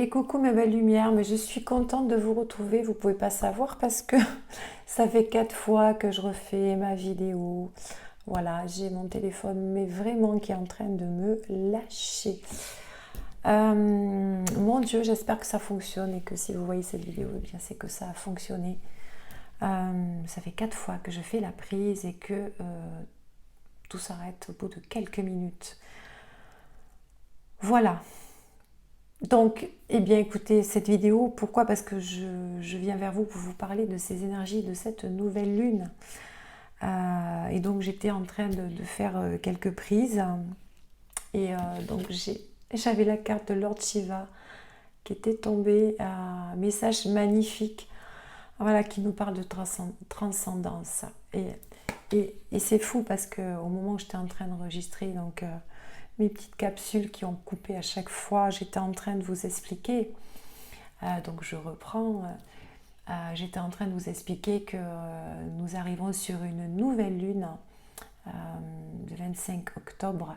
Et coucou mes belles lumières, mais je suis contente de vous retrouver, vous pouvez pas savoir parce que ça fait 4 fois que je refais ma vidéo. Voilà, j'ai mon téléphone mais vraiment qui est en train de me lâcher. Mon Dieu, j'espère que ça fonctionne et que si vous voyez cette vidéo, eh bien c'est que ça a fonctionné. Ça fait 4 fois que je fais la prise et que tout s'arrête au bout de quelques minutes. Voilà. Donc, eh bien écoutez, cette vidéo, pourquoi? Parce que je viens vers vous pour vous parler de ces énergies, de cette nouvelle lune. Et donc j'étais en train de faire quelques prises. Et donc j'avais la carte de Lord Shiva qui était tombée. Un message magnifique, voilà, qui nous parle de transcendance. Et c'est fou parce qu'au moment où j'étais en train d'enregistrer, donc mes petites capsules qui ont coupé à chaque fois, j'étais en train de vous expliquer, donc je reprends, j'étais en train de vous expliquer que nous arrivons sur une nouvelle lune le 25 octobre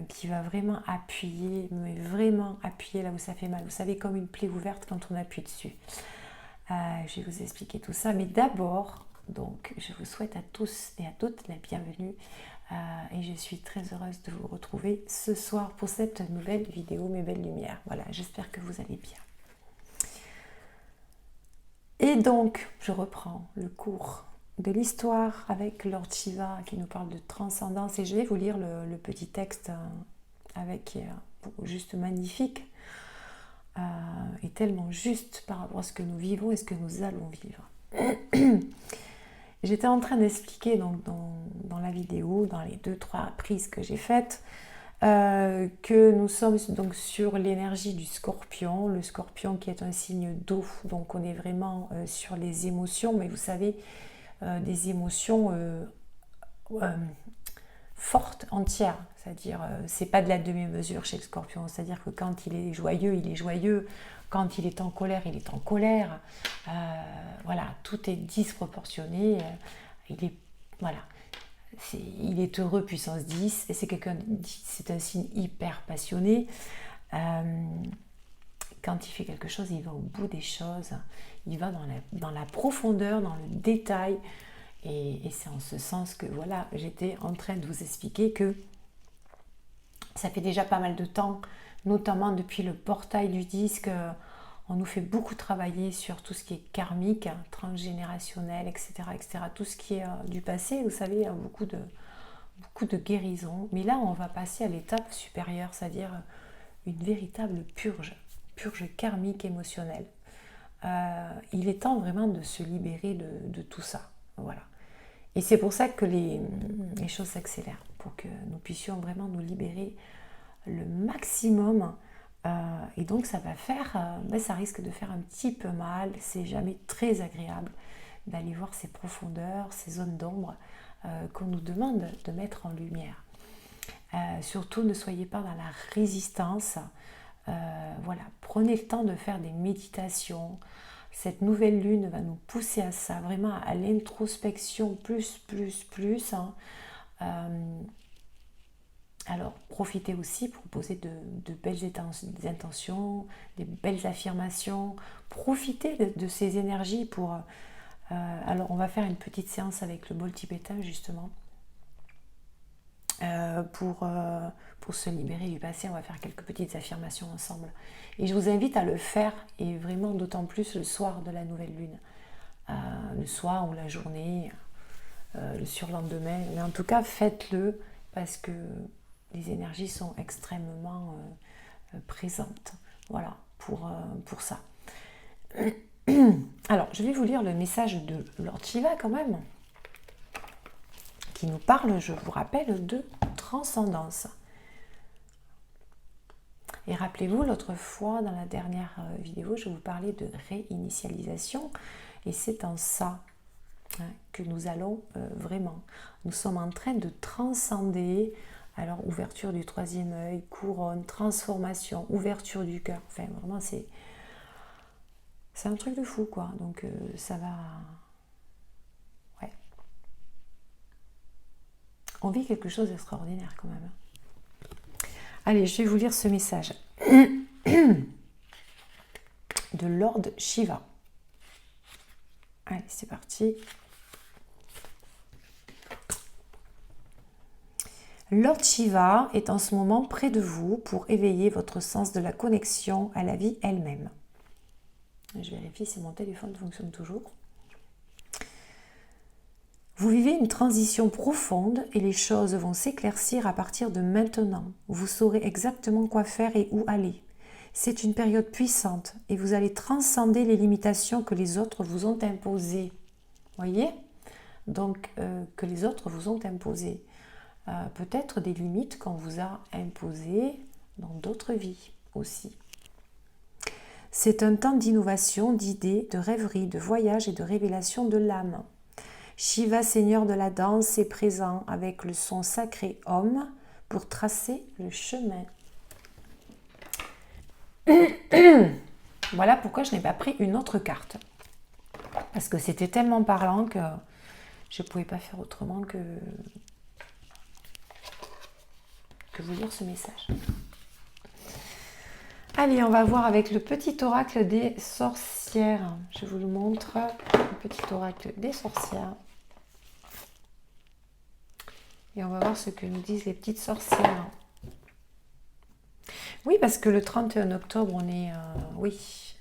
qui va vraiment appuyer, mais vraiment appuyer là où ça fait mal. Vous savez, comme une plaie ouverte quand on appuie dessus. Je vais vous expliquer tout ça, mais d'abord, donc, je vous souhaite à tous et à toutes la bienvenue et je suis très heureuse de vous retrouver ce soir pour cette nouvelle vidéo, mes belles lumières. Voilà, j'espère que vous allez bien. Et donc, je reprends le cours de l'histoire avec Lord Shiva qui nous parle de transcendance et je vais vous lire le petit texte avec juste magnifique et tellement juste par rapport à ce que nous vivons et ce que nous allons vivre. J'étais en train d'expliquer donc dans la vidéo, dans les 2-3 prises que j'ai faites, que nous sommes donc sur l'énergie du scorpion, le scorpion qui est un signe d'eau, donc on est vraiment sur les émotions, mais vous savez, des émotions fortes, entières, c'est-à-dire c'est pas de la demi-mesure chez le scorpion, c'est-à-dire que quand il est joyeux, quand il est en colère, il est en colère, voilà, tout est disproportionné, voilà, il est heureux puissance 10 et c'est un signe hyper passionné. Quand il fait quelque chose, il va au bout des choses, il va dans la profondeur, dans le détail, et c'est en ce sens que voilà, j'étais en train de vous expliquer que ça fait déjà pas mal de temps, notamment depuis le portail du disque, on nous fait beaucoup travailler sur tout ce qui est karmique, transgénérationnel, etc., etc., tout ce qui est du passé, vous savez, beaucoup de guérison. Mais là, on va passer à l'étape supérieure, c'est-à-dire une véritable purge karmique émotionnelle. Il est temps vraiment de se libérer de tout ça. Voilà. Et c'est pour ça que les choses s'accélèrent, pour que nous puissions vraiment nous libérer le maximum. Et donc ça va faire, ça risque de faire un petit peu mal, c'est jamais très agréable d'aller voir ces profondeurs, ces zones d'ombre qu'on nous demande de mettre en lumière. Surtout ne soyez pas dans la résistance, voilà, prenez le temps de faire des méditations. Cette nouvelle lune va nous pousser à ça, vraiment à l'introspection plus. Alors profitez aussi pour poser de belles intentions, des belles affirmations. Profitez de ces énergies pour... alors on va faire une petite séance avec le bol tibétain justement. Pour se libérer du passé, on va faire quelques petites affirmations ensemble. Et je vous invite à le faire, et vraiment d'autant plus le soir de la nouvelle lune. Le soir ou la journée, le surlendemain. Mais en tout cas, faites-le parce que les énergies sont extrêmement présentes. Voilà, pour ça. Alors, je vais vous lire le message de Lord Shiva quand même, qui nous parle, je vous rappelle, de transcendance. Et rappelez-vous, l'autre fois, dans la dernière vidéo, je vous parlais de réinitialisation. Et c'est en ça que nous allons vraiment. Nous sommes en train de transcender. Alors, ouverture du troisième œil, couronne, transformation, ouverture du cœur. Enfin, vraiment, c'est un truc de fou, quoi. Donc, ça va... Ouais. On vit quelque chose d'extraordinaire, quand même. Allez, je vais vous lire ce message. de Lord Shiva. Allez, c'est parti. Lord Shiva est en ce moment près de vous pour éveiller votre sens de la connexion à la vie elle-même. Je vérifie si mon téléphone fonctionne toujours. Vous vivez une transition profonde et les choses vont s'éclaircir à partir de maintenant. Vous saurez exactement quoi faire et où aller. C'est une période puissante et vous allez transcender les limitations que les autres vous ont imposées. Voyez ? Donc, que les autres vous ont imposées. Peut-être des limites qu'on vous a imposées dans d'autres vies aussi. C'est un temps d'innovation, d'idées, de rêverie, de voyage et de révélation de l'âme. Shiva, seigneur de la danse, est présent avec le son sacré Om pour tracer le chemin. Voilà pourquoi je n'ai pas pris une autre carte. Parce que c'était tellement parlant que je ne pouvais pas faire autrement que vous lire ce message. Allez, on va voir avec le petit oracle des sorcières. Je vous le montre, le petit oracle des sorcières. Et on va voir ce que nous disent les petites sorcières. Oui, parce que le 31 octobre, on est... oui,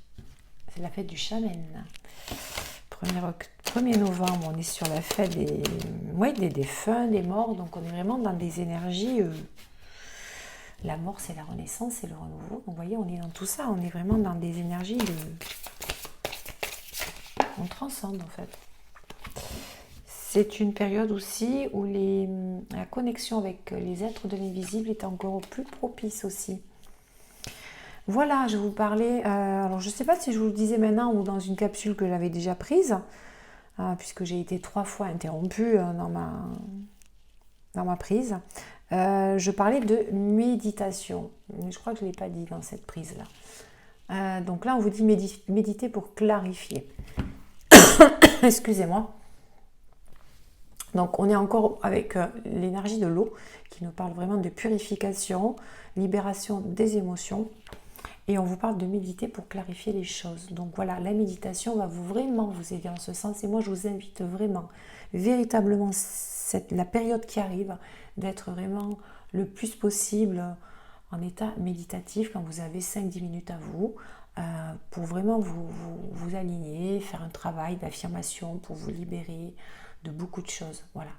c'est la fête du chaman. 1er novembre, on est sur la fête des défunts, des morts. Donc on est vraiment dans des énergies... la mort, c'est la renaissance, c'est le renouveau. Donc vous voyez, on est dans tout ça. On est vraiment dans des énergies de... On transcende en fait. C'est une période aussi où la connexion avec les êtres de l'invisible est encore plus propice aussi. Voilà, je vous parlais, alors je ne sais pas si je vous le disais maintenant ou dans une capsule que j'avais déjà prise, puisque j'ai été 3 fois interrompue dans ma prise. Je parlais de méditation, mais je crois que je ne l'ai pas dit dans cette prise-là. Donc là, on vous dit méditer pour clarifier. Excusez-moi. Donc on est encore avec l'énergie de l'eau qui nous parle vraiment de purification, libération des émotions. Et on vous parle de méditer pour clarifier les choses. Donc voilà, la méditation va vraiment vous aider en ce sens. Et moi, je vous invite vraiment, véritablement, la période qui arrive, d'être vraiment le plus possible en état méditatif quand vous avez 5-10 minutes à vous, pour vraiment vous aligner, faire un travail d'affirmation pour vous libérer de beaucoup de choses. Voilà,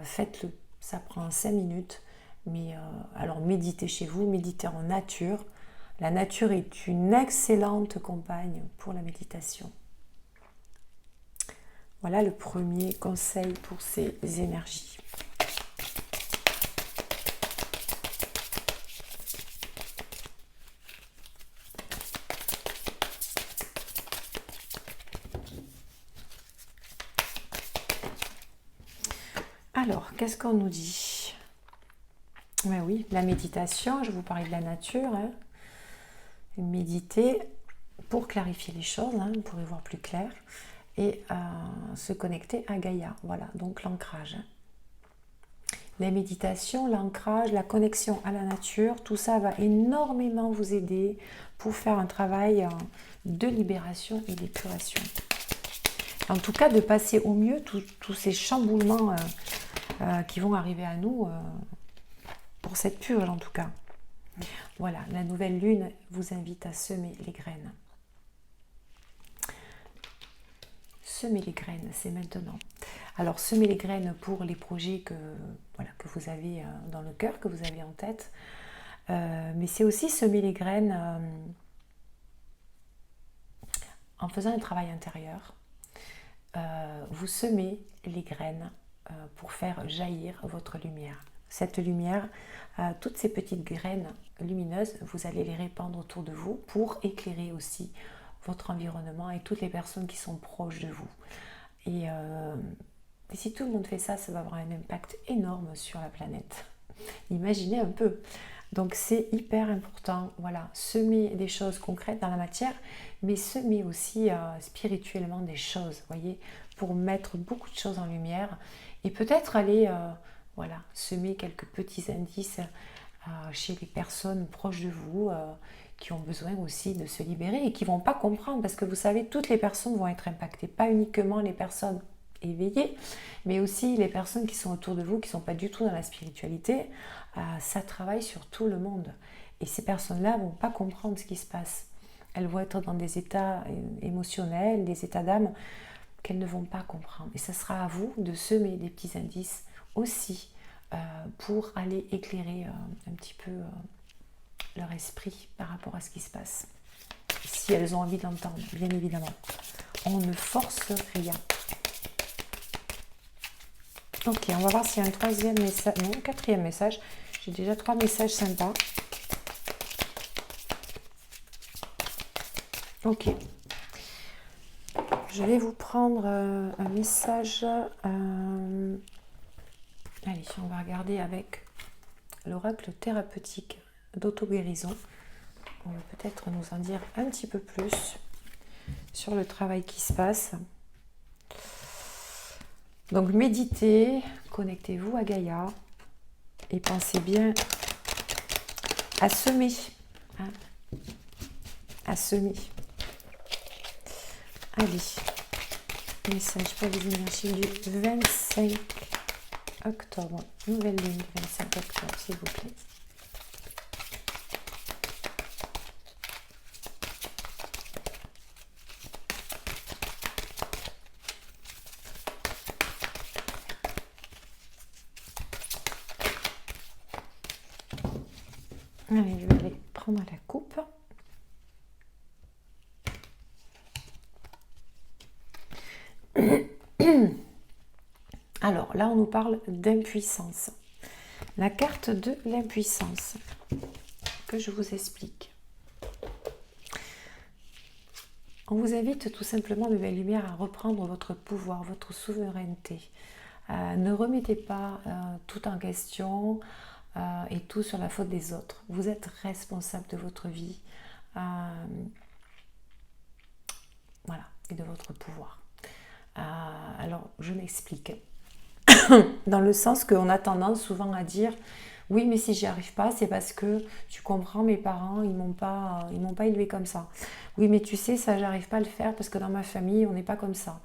faites-le, ça prend 5 minutes. Mais alors méditez chez vous, méditez en nature. La nature est une excellente compagne pour la méditation. Voilà le premier conseil pour ces énergies. Alors, qu'est-ce qu'on nous dit ? Ben oui, la méditation, je vous parlais de la nature. Méditer pour clarifier les choses, pour y voir plus clair, et se connecter à Gaïa. Voilà, donc l'ancrage. La méditation, l'ancrage, la connexion à la nature, tout ça va énormément vous aider pour faire un travail de libération et d'épuration. En tout cas, de passer au mieux tous ces chamboulements qui vont arriver à nous pour cette purge en tout cas. Voilà, la nouvelle lune vous invite à semer les graines. Semer les graines, c'est maintenant. Alors, semer les graines pour les projets que vous avez dans le cœur, que vous avez en tête. Mais c'est aussi semer les graines en faisant un travail intérieur. Vous semez les graines pour faire jaillir votre lumière. Cette lumière, toutes ces petites graines lumineuses, vous allez les répandre autour de vous pour éclairer aussi votre environnement et toutes les personnes qui sont proches de vous. Et si tout le monde fait ça, ça va avoir un impact énorme sur la planète. Imaginez un peu. Donc c'est hyper important, voilà, semer des choses concrètes dans la matière, mais semer aussi spirituellement des choses, voyez, pour mettre beaucoup de choses en lumière et peut-être aller semer quelques petits indices chez les personnes proches de vous qui ont besoin aussi de se libérer et qui ne vont pas comprendre, parce que vous savez, toutes les personnes vont être impactées, pas uniquement les personnes éveillées, mais aussi les personnes qui sont autour de vous, qui ne sont pas du tout dans la spiritualité. Ça travaille sur tout le monde. Et ces personnes-là ne vont pas comprendre ce qui se passe. Elles vont être dans des états émotionnels, des états d'âme qu'elles ne vont pas comprendre. Et ce sera à vous de semer des petits indices aussi pour aller éclairer un petit peu leur esprit par rapport à ce qui se passe. Si elles ont envie d'entendre, bien évidemment. On ne force rien. Ok, on va voir s'il y a un troisième message, non, quatrième message. J'ai déjà 3 messages sympas. Ok. Je vais vous prendre un message. Allez, on va regarder avec l'oracle thérapeutique d'auto-guérison. On va peut-être nous en dire un petit peu plus sur le travail qui se passe. Donc méditez, connectez-vous à Gaïa et pensez bien à semer. À semer. Allez, message pour les énergies du 25 octobre. Nouvelle lune du 25 octobre, s'il vous plaît. Allez, je vais aller prendre la coupe. Alors là, on nous parle d'impuissance. La carte de l'impuissance que je vous explique. On vous invite tout simplement, mes belles lumières, à reprendre votre pouvoir, votre souveraineté. Ne remettez pas tout en question et tout sur la faute des autres. Vous êtes responsable de votre vie, voilà, et de votre pouvoir. Alors, je m'explique. Dans le sens qu'on a tendance souvent à dire oui, mais si j'y arrive pas, c'est parce que tu comprends, mes parents ils m'ont pas élevé comme ça. Oui, mais tu sais, ça j'arrive pas à le faire parce que dans ma famille on n'est pas comme ça.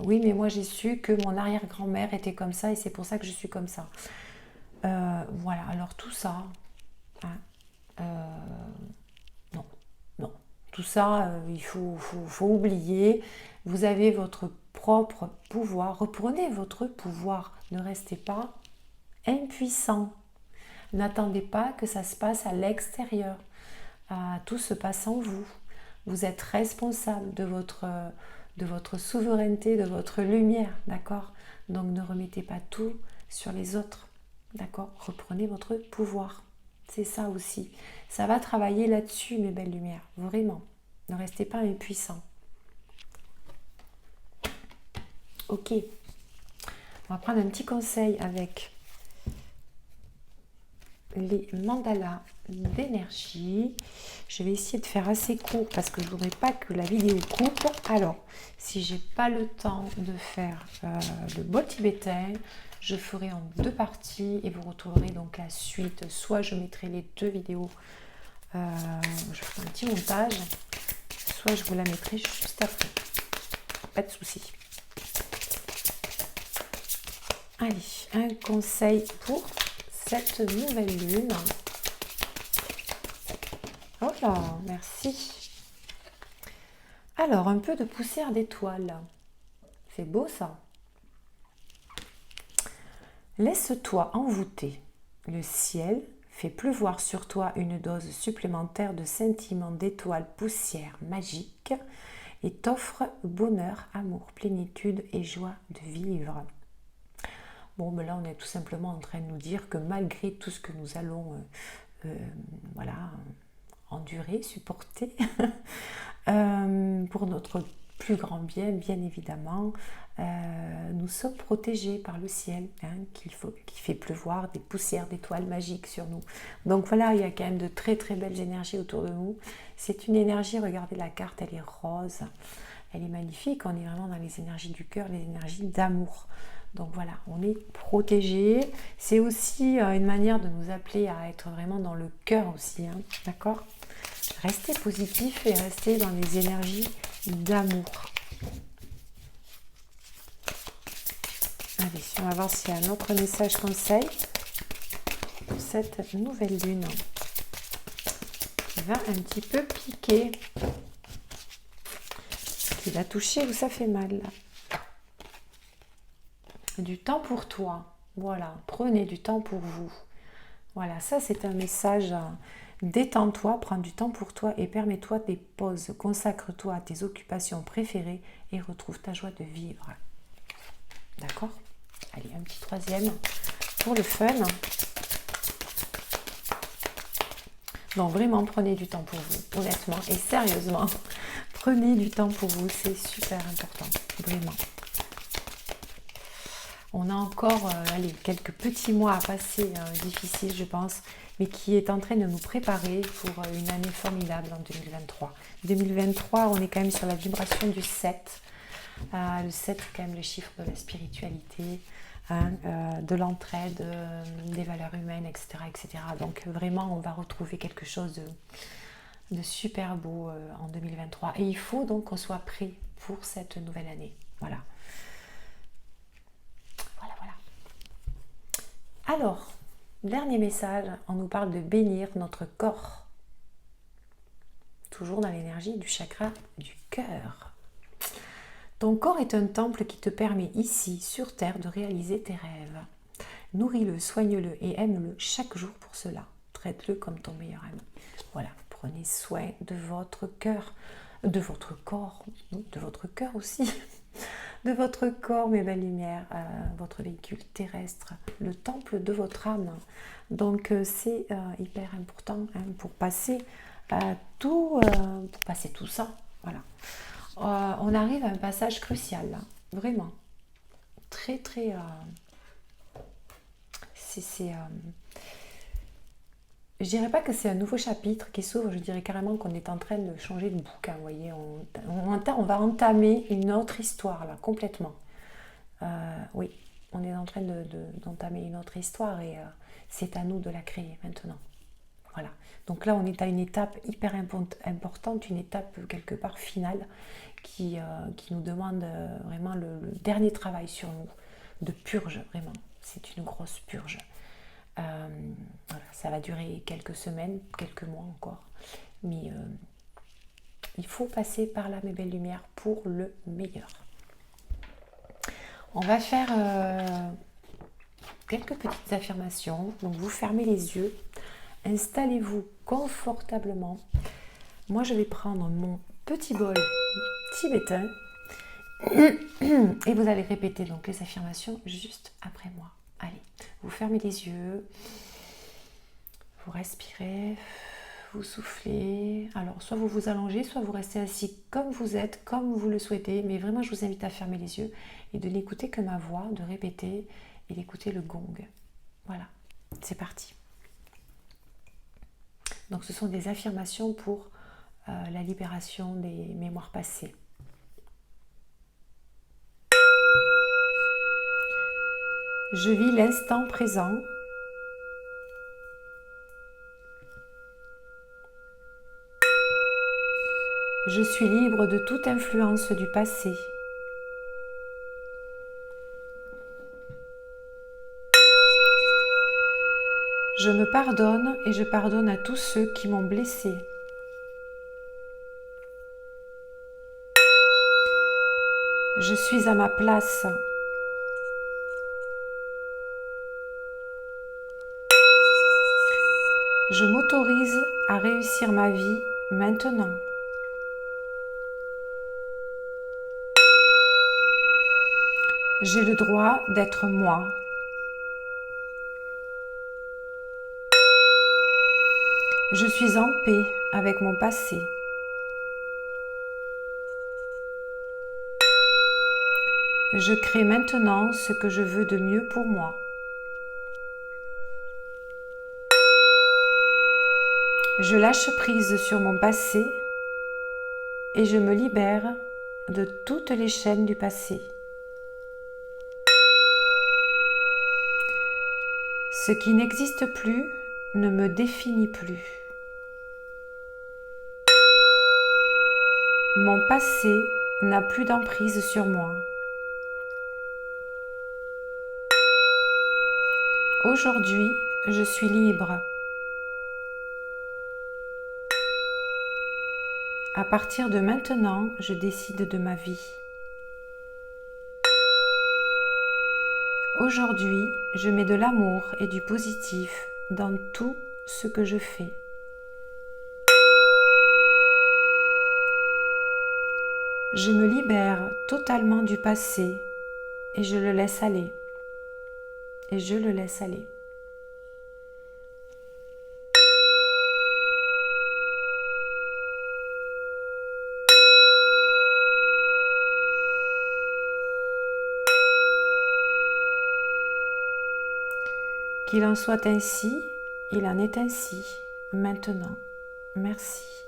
Oui, mais moi j'ai su que mon arrière-grand-mère était comme ça et c'est pour ça que je suis comme ça. Voilà, alors tout ça, non, tout ça, il faut oublier. Vous avez votre propre pouvoir. Reprenez votre pouvoir. Ne restez pas impuissant. N'attendez pas que ça se passe à l'extérieur. Tout se passe en vous. Vous êtes responsable de votre souveraineté, de votre lumière, d'accord? Donc ne remettez pas tout sur les autres, d'accord? Reprenez votre pouvoir. C'est ça aussi. Ça va travailler là-dessus, mes belles lumières, vraiment. Ne restez pas impuissant. Ok. On va prendre un petit conseil avec les mandalas d'énergie. Je vais essayer de faire assez court parce que je ne voudrais pas que la vidéo coupe. Alors, si j'ai pas le temps de faire le bol tibétain, je ferai en 2 parties et vous retrouverez donc la suite. Soit je mettrai les 2 vidéos, je ferai un petit montage, soit je vous la mettrai juste après. Pas de souci. Allez, un conseil pour cette nouvelle lune. Oh là, merci. Alors, un peu de poussière d'étoiles. C'est beau ça. Laisse-toi envoûter. Le ciel fait pleuvoir sur toi une dose supplémentaire de scintillement d'étoiles poussière magique et t'offre bonheur, amour, plénitude et joie de vivre. Bon, ben là, on est tout simplement en train de nous dire que malgré tout ce que nous allons endurer, supporter, pour notre plus grand bien, bien évidemment, nous sommes protégés par le ciel, qui fait pleuvoir des poussières d'étoiles magiques sur nous. Donc voilà, il y a quand même de très très belles énergies autour de nous. C'est une énergie, regardez la carte, elle est rose, elle est magnifique, on est vraiment dans les énergies du cœur, les énergies d'amour. Donc voilà, on est protégé. C'est aussi une manière de nous appeler à être vraiment dans le cœur aussi, hein, d'accord? Restez positif et restez dans les énergies d'amour. Allez, on va voir s'il y a un autre message conseil pour cette nouvelle lune qui va un petit peu piquer. Qui va toucher où ça fait mal. Là. Du temps pour toi. Voilà, prenez du temps pour vous. Voilà, ça c'est un message. Détends-toi, prends du temps pour toi et permets-toi des pauses. Consacre-toi à tes occupations préférées et retrouve ta joie de vivre. D'accord? Allez, un petit troisième pour le fun. Donc vraiment, prenez du temps pour vous, honnêtement et sérieusement. Prenez du temps pour vous, c'est super important, vraiment. On a encore allez, quelques petits mois à passer difficiles, je pense, mais qui est en train de nous préparer pour une année formidable en 2023. 2023, on est quand même sur la vibration du 7. Le 7, c'est quand même le chiffre de la spiritualité, hein, de l'entraide, des valeurs humaines, etc., etc. Donc vraiment, on va retrouver quelque chose de super beau en 2023. Et il faut donc qu'on soit prêt pour cette nouvelle année. Voilà. Voilà, voilà. Alors, dernier message, on nous parle de bénir notre corps. Toujours dans l'énergie du chakra du cœur. Ton corps est un temple qui te permet ici, sur Terre, de réaliser tes rêves. Nourris-le, soigne-le et aime-le chaque jour pour cela. Traite-le comme ton meilleur ami. Voilà, prenez soin de votre cœur, de votre corps, de votre cœur aussi, de votre corps, mes belles lumières, votre véhicule terrestre, le temple de votre âme. Donc c'est hyper important hein, pour passer tout ça. Voilà. On arrive à un passage crucial, là. Vraiment. Très, très... je dirais pas que c'est un nouveau chapitre qui s'ouvre, je dirais carrément qu'on est en train de changer de bouquin, vous voyez. On va entamer une autre histoire, là, complètement. Oui, on est en train d'entamer une autre histoire et c'est à nous de la créer maintenant. Voilà. Donc là, on est à une étape hyper importante, une étape quelque part finale qui nous demande vraiment le dernier travail sur nous, de purge, vraiment. C'est une grosse purge. Voilà, ça va durer quelques semaines, quelques mois encore. Mais il faut passer par là, mes belles lumières, pour le meilleur. On va faire quelques petites affirmations. Donc, vous fermez les yeux. Installez-vous confortablement. Moi, je vais prendre mon petit bol tibétain et vous allez répéter donc les affirmations juste après moi. Allez, vous fermez les yeux, vous respirez, vous soufflez. Alors, soit vous vous allongez, soit vous restez assis comme vous êtes, comme vous le souhaitez. Mais vraiment, je vous invite à fermer les yeux et de n'écouter que ma voix, de répéter et d'écouter le gong. Voilà, c'est parti. Donc, ce sont des affirmations pour la libération des mémoires passées. Je vis l'instant présent. Je suis libre de toute influence du passé. Je me pardonne et je pardonne à tous ceux qui m'ont blessé. Je suis à ma place. Je m'autorise à réussir ma vie maintenant. J'ai le droit d'être moi. Je suis en paix avec mon passé. Je crée maintenant ce que je veux de mieux pour moi. Je lâche prise sur mon passé et je me libère de toutes les chaînes du passé. Ce qui n'existe plus ne me définit plus. Mon passé n'a plus d'emprise sur moi. Aujourd'hui, je suis libre. À partir de maintenant, je décide de ma vie. Aujourd'hui, je mets de l'amour et du positif dans tout ce que je fais. Je me libère totalement du passé et je le laisse aller. Et je le laisse aller. Qu'il en soit ainsi, il en est ainsi, maintenant. Merci.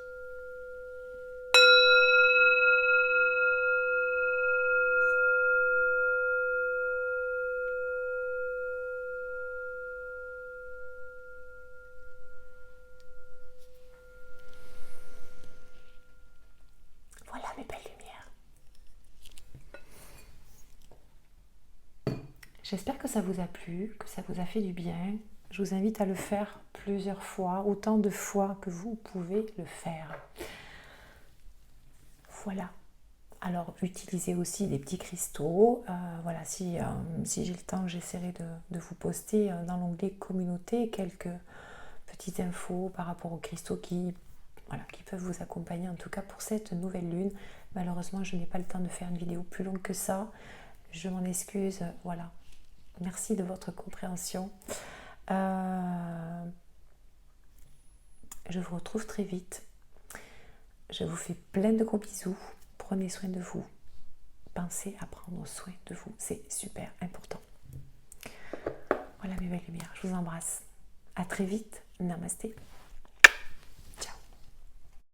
Voilà mes belles lumières. J'espère que ça vous a plu, que ça vous a fait du bien. Je vous invite à le faire plusieurs fois, autant de fois que vous pouvez le faire. Voilà. Alors, utilisez aussi des petits cristaux. Voilà, si j'ai le temps, j'essaierai de vous poster dans l'onglet communauté quelques petites infos par rapport aux cristaux qui peuvent vous accompagner en tout cas pour cette nouvelle lune. Malheureusement, je n'ai pas le temps de faire une vidéo plus longue que ça. Je m'en excuse. Voilà. Merci de votre compréhension. Je vous retrouve très vite. Je vous fais plein de gros bisous. Prenez soin de vous. Pensez à prendre soin de vous. C'est super important. Voilà mes belles lumières. Je vous embrasse. À très vite. Namasté.